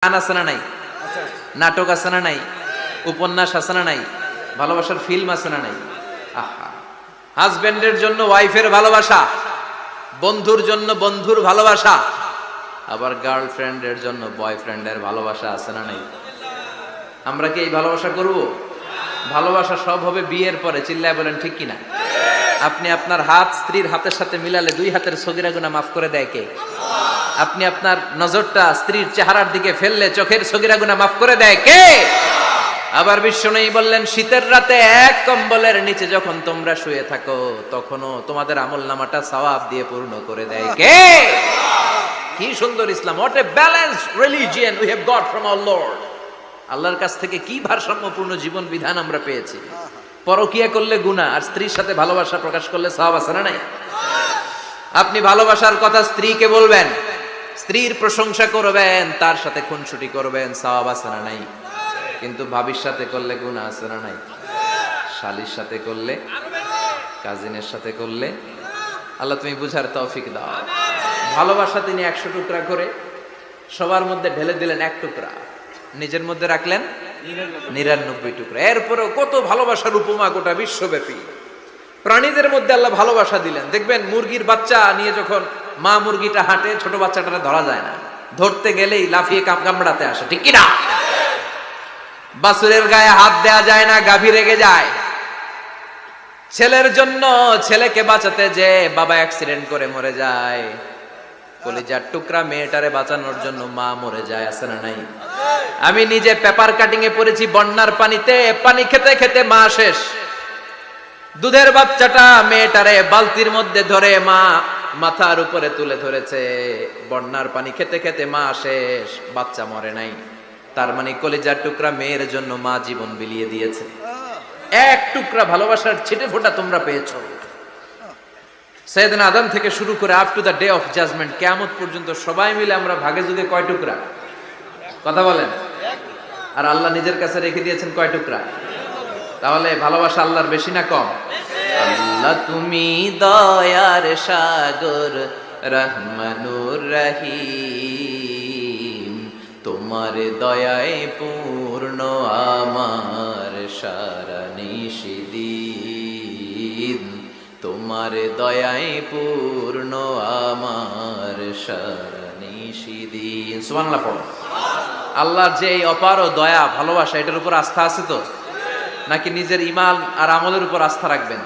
গান আছে না নাই, নাটক আছে না নাই, উপন্যাস আছে না নাই, ভালোবাসার ফিল্ম আছে না নাই। আহা, হাজবেন্ডের জন্য ওয়াইফের ভালোবাসা, বন্ধুর জন্য বন্ধুর ভালোবাসা, আবার গার্লফ্রেন্ডের জন্য বয়ফ্রেন্ডের ভালোবাসা আছে না নাই। আমরা কি এই ভালোবাসা করব? ভালোবাসা সব হবে বিয়ের পরে। চিল্লায় বলেন ঠিক কিনা? আপনি আপনার হাত স্ত্রীর হাতের সাথে মিলালে 2 হাতের সগীরা গুনাহ মাফ করে দেয় কে? আপনি আপনার নজরটা স্ত্রীর চেহারার দিকে ফেললে চোখের সগীরা গুনাহ মাফ করে দেয় কে? আবার বিশ্বনবী বললেন, শীতের রাতে এক কম্বলের নিচে যখন তোমরা শুয়ে থাকো তখনও তোমাদের আমলনামাটা সওয়াব দিয়ে পূর্ণ করে দেয় কে? কি সুন্দর ইসলাম! What a balanced religion we have got from our lord. আল্লাহর কাছ থেকে কি ভারসাম্যপূর্ণ জীবন বিধান আমরা পেয়েছি। পরকিয়া করলে গুনাহ, আর স্ত্রীর সাথে ভালোবাসা প্রকাশ করলে সওয়াব আছে না নাই? আপনি ভালোবাসার কথা স্ত্রীকে বলবেন, স্ত্রীর প্রশংসা করবেন, তার সাথে খুনসুটি করবেন, সওয়াব আছে না নাই? কিন্তু ভাবির সাথে করলে গুনাহ আছে না নাই? শালীর সাথে করলে, কাজিনের সাথে করলে, আল্লাহ তুমি বুঝার তৌফিক দাও। ভালোবাসা তিনি 100 টুকরা করে সবার মধ্যে ঢেলে দিলেন 1 টুকরা, নিজের মধ্যে রাখলেন 99 টুকরা। এরপরেও কত ভালোবাসার উপমা গোটা বিশ্বব্যাপী। প্রাণীদের মধ্যে আল্লাহ ভালোবাসা দিলেন। দেখবেন মুরগির বাচ্চা নিয়ে যখন মা মুরগিটা হাঁটে, ছোট বাচ্চাটা ধরা যায় না, ধরতে গেলেই লাফিয়ে কামড়াতে আসে, ঠিক কিনা? বাছুরের গায়ে হাত দেয়া যায় না, গাভী রেগে যায়। ছেলের জন্য ছেলেকে বাঁচাতে যে বাবা অ্যাক্সিডেন্ট করে মরে যায়, কলিজার টুকরা মেয়েটারে বাঁচানোর জন্য মা মরে যায়, আছে না নাই? আমি নিজে পেপার কাটিং এ পড়েছি, বন্যার পানিতে পানি খেতে খেতে মা শেষ। দুধের বাচ্চাটা মেয়েটারে বালতির মধ্যে ধরে মা মাথার উপরে তুলে ধরেছে, বন্যার পানি খেতে খেতে মা শেষ, বাচ্চা মরে নাই। তার মানে কলিজার টুকরা মেয়ের জন্য মা জীবন বিলিয়ে দিয়েছে। 1 টুকরা ভালোবাসার ছিটে ফোঁটা তোমরা পেয়েছো। সাইয়েদনা আদম থেকে শুরু করে up to the day of judgement, কিয়ামত পর্যন্ত সবাই মিলে আমরা ভাগে যুগে কয় টুকরা? কথা বলেন। আর আল্লাহ নিজের কাছে রেখে দিয়েছেন কয় টুকরা? তাহলে ভালোবাসা আল্লাহর বেশি না কম? আল্লাহ তুমি দয়ার সাগর, রহমানুর রহিম, তোমার দয়ায় পূর্ণ আমার সারা নিশিদিন, তোমার দয়ায় পূর্ণ আমার সারা নিশিদিন। সুবহানাল্লাহ পড়ো। আল্লাহর যে এই অপার দয়া ভালোবাসা, এটার উপর আস্থা আছে তো? নাকি নিজের ঈমান আর আমলের উপর আস্থা রাখবেন?